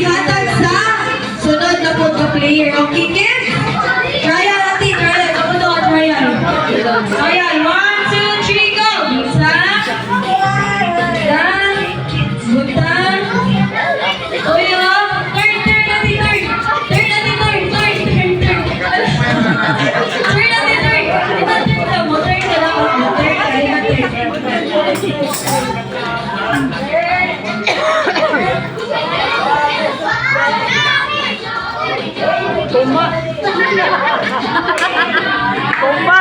ihatag sa sunod na po ka player. Okay, Kim? Trial natin, trial. Ako daw, trial. Trial, 1, 2, 3, go! Isa. Dan. Butang. Uyo. Turn natin, turn. Turn natin, turn. Turn natin, turn. Turn ka mo, turn ka lang. Turn ka. Tumba. Tumba.